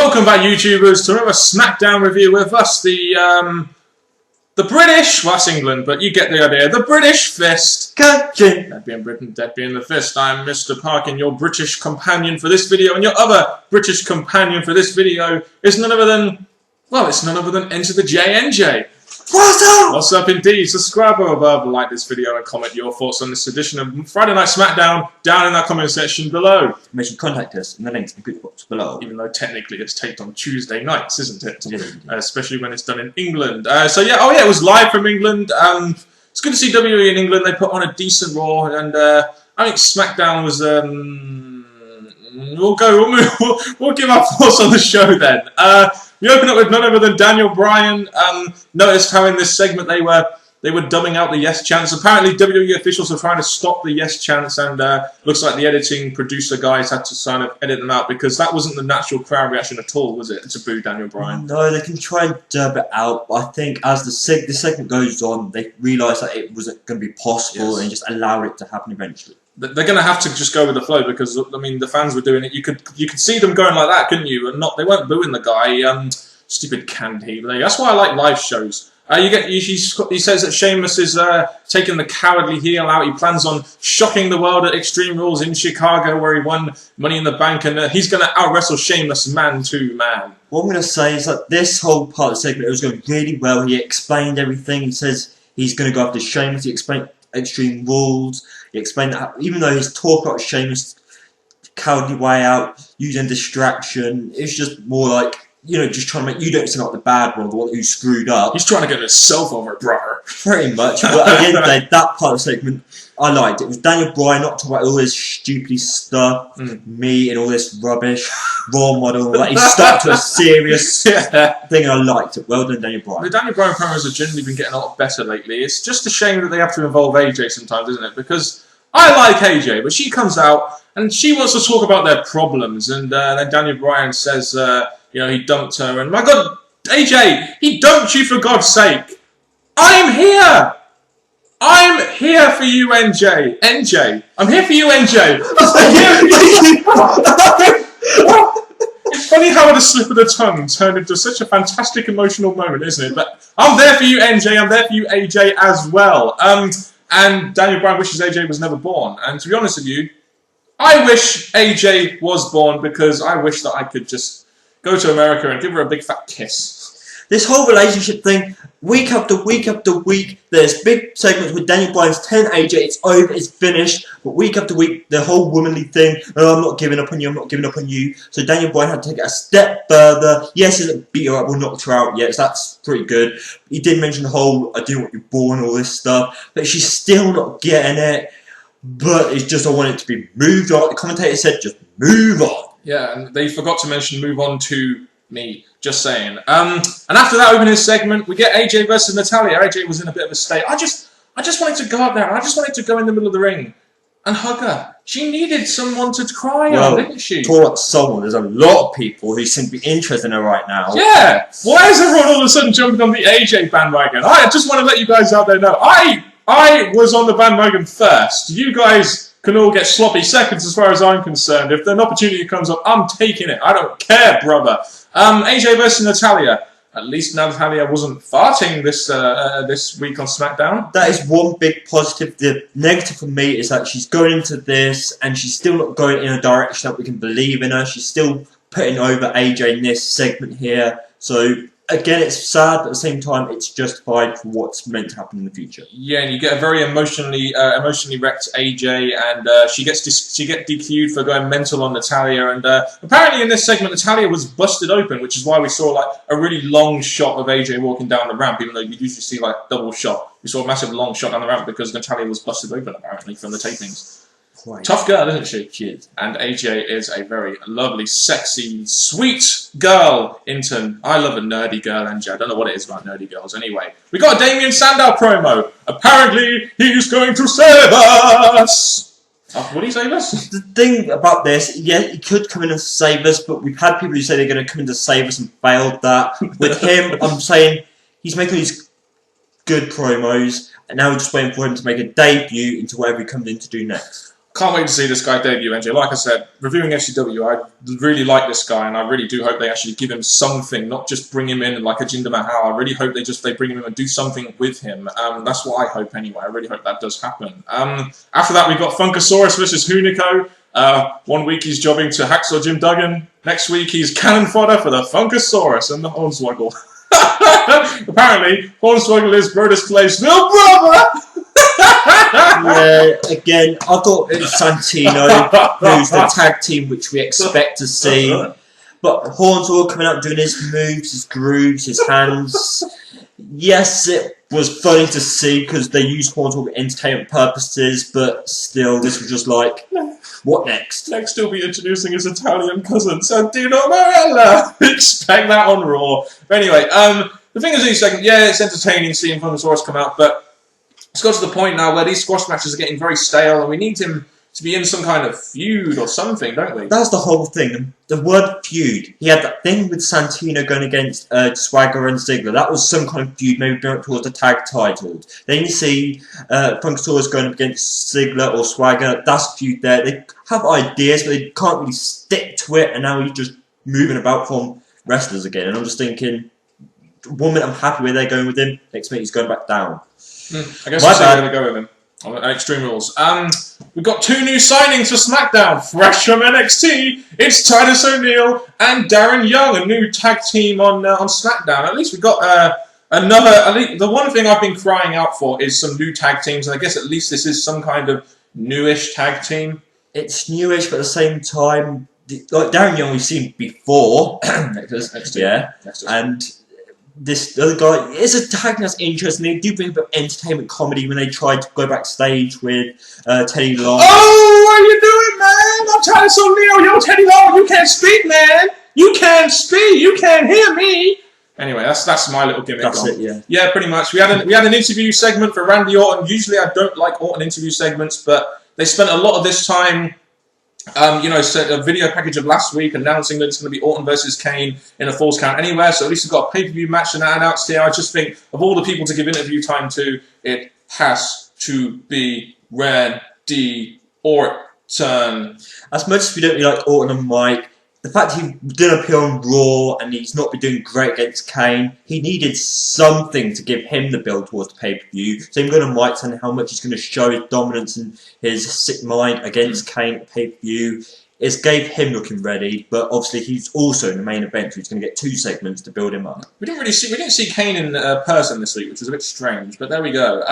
Welcome back, YouTubers, to another Smackdown review with us, the British, well, that's England, but you get the idea, the British Fist. Catching. Dead being Britain, dead being the Fist. I'm Mr. Parkin, your British companion for this video, and your other British companion for this video is none other than, well, it's none other than Enter the JNJ. What's up? What's up indeed? Subscribe or above, like this video and comment your thoughts on this edition of Friday Night Smackdown down in that comment section below. Make sure you contact us in the links in the box below. Even though technically it's taped on Tuesday nights, isn't it? Yeah. Especially when it's done in England. So yeah, it was live from England. It's good to see WWE in England. They put on a decent Raw, and I think SmackDown was. We'll give our thoughts on the show then. We open up with none other than Daniel Bryan. Noticed how in this segment they were dumbing out the yes chants. Apparently WWE officials are trying to stop the yes chants, and looks like the editing producer guys had to kind of edit them out because that wasn't the natural crowd reaction at all, was it? To boo Daniel Bryan. No, they can try and dub it out, but I think as the segment goes on, they realise that it wasn't going to be possible and just allowed it to happen eventually. They're going to have to just go with the flow because I mean the fans were doing it. You could see them going like that, couldn't you? And they weren't booing the guy. Stupid canned heat. That's why I like live shows. He says that Sheamus is taking the cowardly heel out. He plans on shocking the world at Extreme Rules in Chicago, where he won Money in the Bank, and he's going to out-wrestle Sheamus man to man. What I'm going to say is that this whole part of the segment, it was going really well. He explained everything. He says he's going to go after Sheamus. He explained Extreme Rules. He explained that even though his talk about Sheamus, cowardly way out, using distraction, it's just more like, you know, just trying to make you don't seem like the bad one, the one who screwed up. He's trying to get himself over, brother. Pretty much. But at the end of the day, that part of the segment, I liked it. It was Daniel Bryan not talking about all this stupid stuff, me and all this rubbish, role model, like he stuck to a serious thing, and I liked it. Well done, Daniel Bryan. The Daniel Bryan promos have generally been getting a lot better lately. It's just a shame that they have to involve AJ sometimes, isn't it? Because I like AJ, but she comes out and she wants to talk about their problems, and then Daniel Bryan says, you know, he dumped her, and my God, AJ, he dumped you for God's sake. I'm here! I'm here for you, NJ. NJ. I'm here for you, NJ. I'm here for you. It's funny how the slip of the tongue turned into such a fantastic emotional moment, isn't it? But I'm there for you, NJ. I'm there for you, AJ, as well. And Daniel Bryan wishes AJ was never born. And to be honest with you, I wish AJ was born because I wish that I could just go to America and give her a big fat kiss. This whole relationship thing, week after week after week, there's big segments with Daniel Bryan's 10 AJ, it's over, it's finished, but week after week, the whole womanly thing, oh, I'm not giving up on you, I'm not giving up on you, so Daniel Bryan had to take it a step further. Yes, he didn't beat her up or knocked her out yet, so that's pretty good. He did mention the whole, I didn't want you born, all this stuff, but she's still not getting it, but it's just, I want it to be moved on. The commentator said, just move on. Yeah, and they forgot to mention move on to me. Just saying. And after that opening segment, we get AJ versus Natalya. AJ was in a bit of a state. I just wanted to go up there. I just wanted to go in the middle of the ring and hug her. She needed someone to cry on, didn't she? Talk about someone. There's a lot of people who seem to be interested in her right now. Yeah. Why is everyone all of a sudden jumping on the AJ bandwagon? I just want to let you guys out there know. I was on the bandwagon first. You guys can all get sloppy seconds as far as I'm concerned. If an opportunity comes up, I'm taking it. I don't care, brother. AJ versus Natalya. At least Natalya wasn't farting this week on SmackDown. That is one big positive. The negative for me is that she's going into this and she's still not going in a direction that we can believe in her. She's still putting over AJ in this segment here. So again, it's sad, but at the same time, it's justified for what's meant to happen in the future. Yeah, and you get a very emotionally wrecked AJ, and she gets DQ'd for going mental on Natalya. And apparently, in this segment, Natalya was busted open, which is why we saw like a really long shot of AJ walking down the ramp, even though you usually see like double shot. We saw a massive long shot down the ramp because Natalya was busted open apparently from the tapings. Quite. Tough girl, isn't she? She is. And AJ is a very lovely, sexy, sweet girl. I love a nerdy girl, and I don't know what it is about nerdy girls. Anyway, we got a Damien Sandow promo. Apparently, he's going to save us. Would he save us? The thing about this, yeah, he could come in and save us, but we've had people who say they're going to come in to save us and failed that. With him, I'm saying he's making these good promos, and now we're just waiting for him to make a debut into whatever he comes in to do next. Can't wait to see this guy debut, NJ. Like I said, reviewing FCW, I really like this guy, and I really do hope they actually give him something, not just bring him in like a Jinder Mahal. I really hope they bring him in and do something with him. That's what I hope anyway. I really hope that does happen. After that, we've got Funkasaurus versus Hunico. 1 week he's jobbing to Hacksaw Jim Duggan. Next week he's cannon fodder for the Funkasaurus and the Hornswoggle. Apparently, Hornswoggle is Brodus Clay's little brother! Yeah, again, I thought it was Santino, who's the tag team which we expect to see. But Hornswoggle coming out doing his moves, his grooves, his hands. Yes, it was funny to see because they used Hornswoggle for entertainment purposes, but still, this was just like, what next? Next, he'll be introducing his Italian cousin, Santino Marella. Expect that on Raw. But anyway, the thing is, in a second, yeah, it's entertaining seeing Funkasaurus come out, but it's got to the point now where these squash matches are getting very stale, and we need him to be in some kind of feud or something, don't we? That's the whole thing. The word feud. He had that thing with Santino going against Swagger and Ziggler. That was some kind of feud, maybe going towards the tag titles. Then you see Funkasaurus going up against Ziggler or Swagger. That's feud there. They have ideas, but they can't really stick to it, and now he's just moving about from wrestlers again. And I'm just thinking, 1 minute I'm happy where they're going with him, next minute he's going back down. I guess we're going to go with him on Extreme Rules. We've got 2 new signings for SmackDown. Fresh from NXT, it's Titus O'Neil and Darren Young, a new tag team on SmackDown. At least we've got another. The one thing I've been crying out for is some new tag teams, and I guess at least this is some kind of newish tag team. It's newish, but at the same time, like Darren Young, we've seen before. Yeah, and this other guy is a tag that's interesting. They do bring a bit of entertainment comedy when they try to go backstage with Teddy Long. Oh, what are you doing, man? I'm Titus O'Neil. Yo, Teddy Long, you can't speak, man. You can't speak. You can't hear me. Anyway, that's my little gimmick. That's it, yeah. Yeah, pretty much. We had an interview segment for Randy Orton. Usually, I don't like Orton interview segments, but they spent a lot of this time. Sent a video package of last week announcing that it's going to be Orton versus Kane in a Falls Count Anywhere. So at least we've got a pay-per-view match and that announced here. I just think of all the people to give interview time to, it has to be Randy Orton. As much as we don't really like Orton and Mike, the fact he didn't appear on Raw and he's not been doing great against Kane, he needed something to give him the build towards the pay-per-view. So him going to Mike and how much he's going to show his dominance and his sick mind against Kane at the pay-per-view, it gave him looking ready. But obviously he's also in the main event, so he's going to get 2 segments to build him up. We didn't see Kane in person this week, which was a bit strange, but there we go.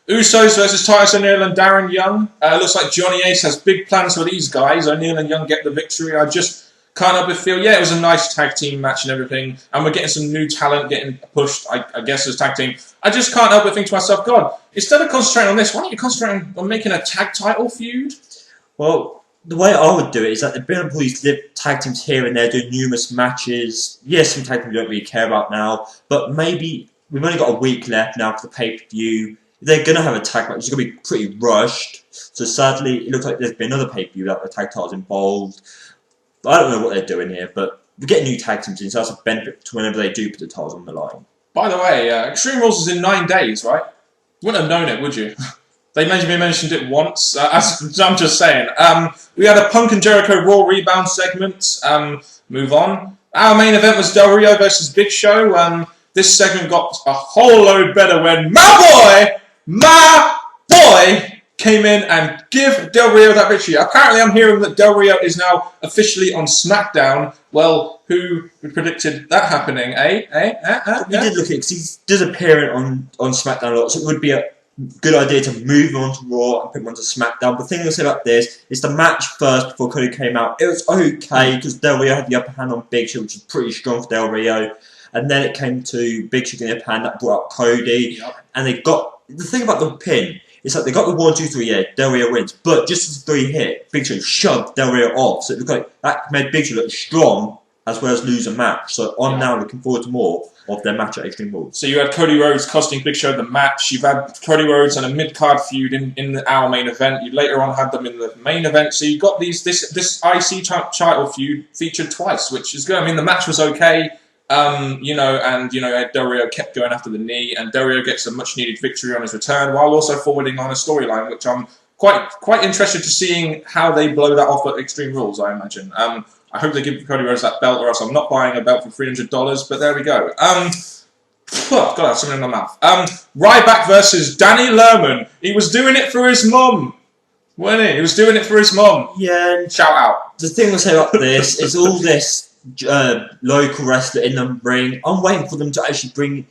Usos versus Titus O'Neil and Darren Young. Looks like Johnny Ace has big plans for these guys. O'Neil and Young get the victory. I just can't help but feel, yeah, it was a nice tag team match and everything, and we're getting some new talent getting pushed, I guess, as tag team. I just can't help but think to myself, God, instead of concentrating on this, why don't you concentrate on making a tag title feud? Well, the way I would do it is that they've been able to these tag teams here and there, doing numerous matches. Yes, some tag teams we don't really care about now, but maybe we've only got a week left now for the pay-per-view. They're going to have a tag match. It's going to be pretty rushed. So sadly, it looks like there's been another pay-per-view without the tag titles involved. I don't know what they're doing here, but we're getting new tag teams in, so that's a benefit to whenever they do put the titles on the line. By the way, Extreme Rules is in 9 days, right? You wouldn't have known it, would you? They maybe mentioned it once. I'm just saying. We had a Punk and Jericho Raw Rebound segment. Move on. Our main event was Del Rio versus Big Show. This segment got a whole load better when my boy, came in and give Del Rio that victory. Apparently, I'm hearing that Del Rio is now officially on SmackDown. Well, who predicted that happening, eh? We did look at it because he does appear on SmackDown a lot, so it would be a good idea to move him on to Raw and put him onto SmackDown. The thing I'll say about this is the match first before Cody came out. It was okay because Del Rio had the upper hand on Big Show, which was pretty strong for Del Rio. And then it came to Big Show getting the upper hand that brought up Cody. Yep. And they got the thing about the pin. It's like they got the 1, 2, 3, yeah, Del Rio wins. But just as the 3 hit, Big Show shoved Del Rio off. So it looked like that made Big Show look strong as well as lose a match. So I'm now looking forward to more of their match at Extreme Rules. So you had Cody Rhodes costing Big Show the match. You've had Cody Rhodes and a mid-card feud in our main event. You later on had them in the main event. So you got this IC title feud featured twice, which is good. I mean, the match was okay. Del Rio kept going after the knee, and Del Rio gets a much-needed victory on his return, while also forwarding on a storyline, which I'm quite interested to seeing how they blow that off at Extreme Rules. I imagine. I hope they give Cody Rhodes that belt, or else I'm not buying a belt for $300. But there we go. Oh, God, I have something in my mouth. Ryback versus Danny Lerman. He was doing it for his mum, wasn't he? He was doing it for his mum. Yeah. Shout out. The thing I'll say about this is all this local wrestler in the ring. I'm waiting for them to actually bring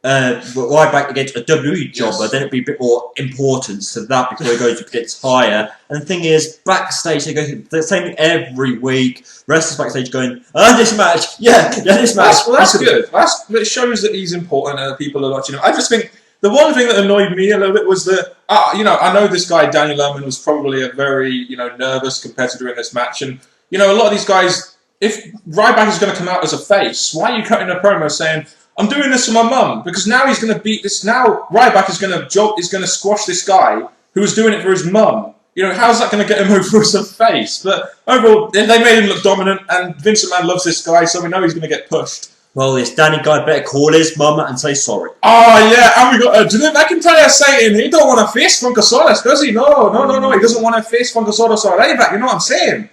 Ryback against a WWE jobber. Then it'd be a bit more importance to that before he goes gets higher. And the thing is, backstage they go through the same thing every week. Wrestlers backstage going, this match, this match. That's good. It shows that he's important and people are watching him. I just think the one thing that annoyed me a little bit was that, I know this guy, Daniel Lerman, was probably a very, nervous competitor in this match. And, a lot of these guys, if Ryback is going to come out as a face, why are you cutting a promo saying, I'm doing this for my mum? Because now he's going to beat this. Now Ryback is going to squash this guy who was doing it for his mum. How's that going to get him over as a face? But overall, they made him look dominant, and Vince McMahon loves this guy, so we know he's going to get pushed. Well, this Danny guy better call his mum and say sorry. Oh, yeah, and we got Drew McIntyre saying he don't want to face Funkasaurus, does he? No, he doesn't want to face Funkasaurus or Ryback, you know what I'm saying?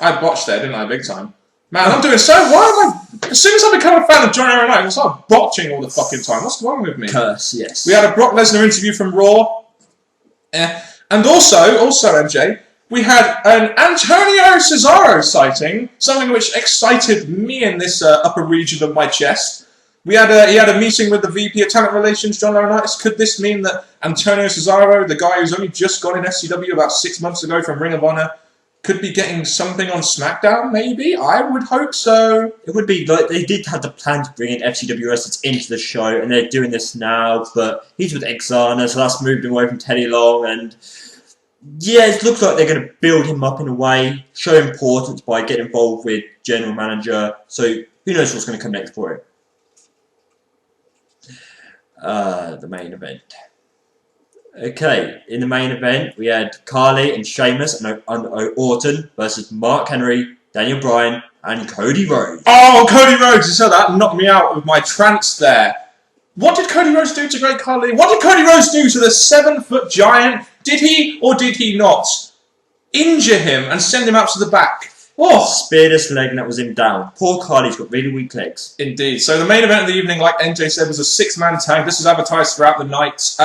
I botched there, didn't I, big time? Man, I'm doing so... As soon as I become a fan of John Aaron Knight, I start botching all the fucking time. What's wrong with me? Curse, yes. We had a Brock Lesnar interview from Raw. And also, MJ, we had an Antonio Cesaro sighting, something which excited me in this upper region of my chest. He had a meeting with the VP of Talent Relations, John Laurinaitis. Could this mean that Antonio Cesaro, the guy who's only just gone in SCW about 6 months ago from Ring of Honor, could be getting something on SmackDown, maybe? I would hope so. It would be like they did have the plan to bring in FCW wrestlers into the show, and they're doing this now, but he's with Exana, so that's moved him away from Teddy Long, and yeah, it looks like they're going to build him up in a way, show importance by getting involved with General Manager, so who knows what's going to come next for it. The main event. Okay, in the main event, we had Carly and Sheamus and Orton versus Mark Henry, Daniel Bryan, and Cody Rhodes. Oh, Cody Rhodes! You said that knocked me out of my trance there. What did Cody Rhodes do to Great Carly? What did Cody Rhodes do to the 7-foot giant? Did he or did he not injure him and send him out to the back? Oh! Speared his leg and that was him down. Poor Carly's got really weak legs. Indeed. So the main event of the evening, like NJ said, was a 6-man tag. This was advertised throughout the night.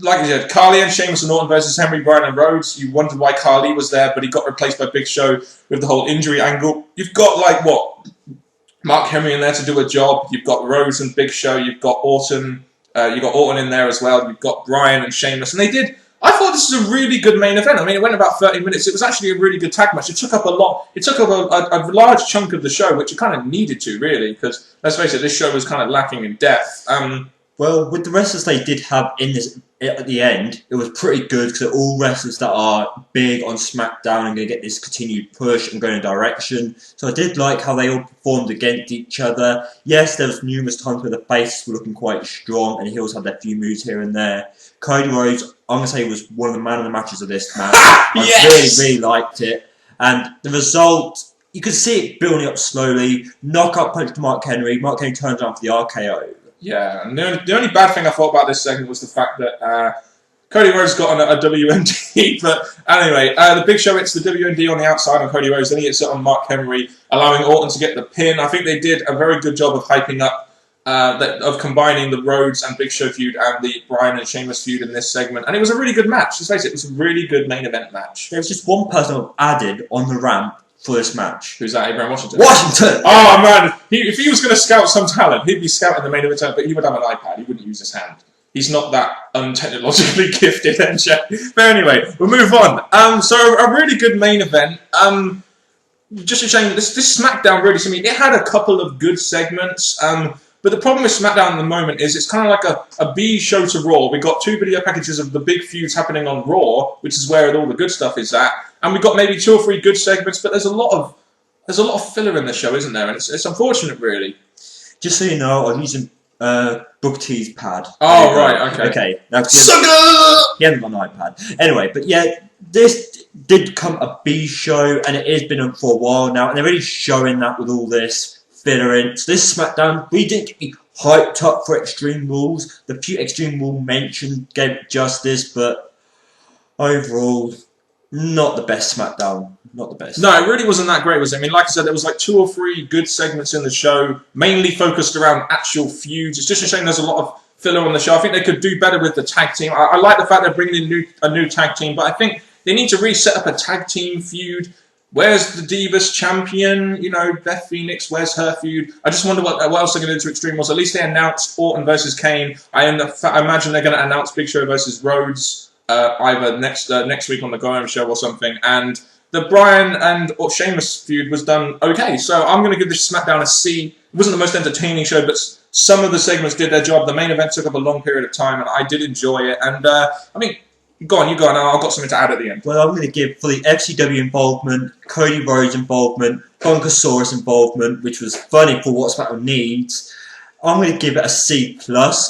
Like you said, Carly and Sheamus and Orton versus Henry, Bryan and Rhodes. You wondered why Carly was there, but he got replaced by Big Show with the whole injury angle. You've got, Mark Henry in there to do a job. You've got Rhodes and Big Show. You've got Orton. You've got Orton in there as well. You've got Bryan and Sheamus. And they did... I thought this was a really good main event. I mean, it went about 30 minutes. It was actually a really good tag match. It took up a lot. It took up a large chunk of the show, which it kind of needed to, really, because, let's face it, this show was kind of lacking in depth. Well, with the wrestlers they did have in this at the end, it was pretty good because they're all wrestlers that are big on SmackDown and going to get this continued push and go in a direction. So I did like how they all performed against each other. Yes, there was numerous times where the faces were looking quite strong and the heels had their few moves here and there. Cody Rhodes, I'm going to say, was one of the man of the matches of this match. Yes! I really liked it. And the result, you could see it building up slowly. Knockout punch to Mark Henry. Mark Henry turns around for the RKO. Yeah, and the only bad thing I thought about this segment was the fact that Cody Rhodes got on a WND, but anyway, the Big Show hits the WND on the outside on Cody Rhodes, then he hits it on Mark Henry, allowing Orton to get the pin. I think they did a very good job of hyping up, of combining the Rhodes and Big Show feud and the Bryan and Sheamus feud in this segment, and it was a really good match. Let's face it, it was a really good main event match. There was just one person I've added on the ramp for this match. Who's that? Abraham Washington? Washington! Oh man, if he was going to scout some talent, he'd be scouting the main event, but he would have an iPad, he wouldn't use his hand. He's not that untechnologically gifted, MJ. But anyway, we'll move on. So a really good main event. Just a shame, this SmackDown really, to me, it had a couple of good segments, but the problem with SmackDown at the moment is it's kind of like a B show to Raw. We got 2 video packages of the big feuds happening on Raw, which is where all the good stuff is at, and we got maybe 2 or 3 good segments, but there's a lot of filler in the show, isn't there? And it's unfortunate, really. Just so you know, I'm using Book T's pad. Oh, right, okay. Okay. Now, Sugar! He hasn't got an iPad. Anyway, but yeah, this did come a B show, and it has been on for a while now, and they're really showing that with all this filler in. So this SmackDown, we didn't get me hyped up for Extreme Rules. The few Extreme Rules mentioned gave it justice, but Overall, not the best SmackDown. Not the best. No, it really wasn't that great, was it? I mean, like I said, there was like 2 or 3 good segments in the show, mainly focused around actual feuds. It's just a shame there's a lot of filler on the show. I think they could do better with the tag team. I like the fact they're bringing in a new tag team, but I think they need to really set up a tag team feud. Where's the Divas champion? You know, Beth Phoenix, where's her feud? I just wonder what else they're going to do to Extreme Rules. At least they announced Orton versus Kane. I imagine they're going to announce Big Show versus Rhodes either next week on the Go Home Show or something. And the Bryan and Sheamus feud was done okay. So I'm going to give this SmackDown a C. It wasn't the most entertaining show, but some of the segments did their job. The main event took up a long period of time, and I did enjoy it. And, I mean, go on, you go on. I've got something to add at the end. Well, I'm going to give, for the FCW involvement, Cody Rhodes involvement, Bunkasaurus involvement, which was funny for what SmackDown needs, I'm going to give it a C+,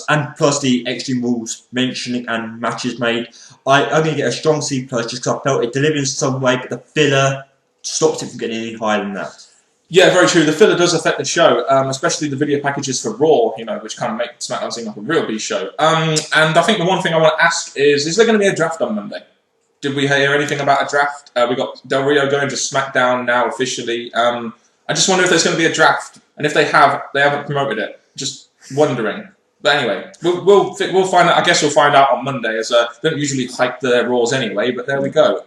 and plus the Extreme Rules mentioning and matches made. I'm going to get a strong C+, just because I felt it delivered in some way, but the filler stopped it from getting any higher than that. Yeah, very true. The filler does affect the show, especially the video packages for Raw, you know, which kind of make SmackDown seem like a real B show. And I think the one thing I want to ask is there going to be a draft on Monday? Did we hear anything about a draft? We got Del Rio going to SmackDown now officially. I just wonder if there's going to be a draft, and if they haven't promoted it. Just wondering. But anyway, we'll find out. I guess we'll find out on Monday, as they don't usually hype their Raws anyway. But there we go.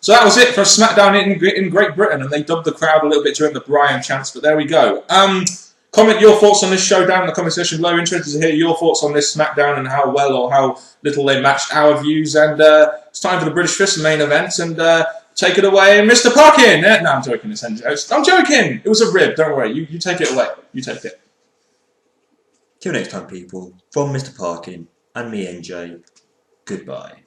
So that was it for SmackDown in Great Britain, and they dubbed the crowd a little bit during the Bryan chants. But there we go. Comment your thoughts on this show down in the comment section below. Interested to hear your thoughts on this SmackDown and how well or how little they matched our views. And it's time for the British Fist main event. And take it away, Mr. Parkin. No, I'm joking. I'm joking. It was a rib. Don't worry. You take it away. You take it. Till next time, people, from Mr. Parkin and me, NJ, goodbye.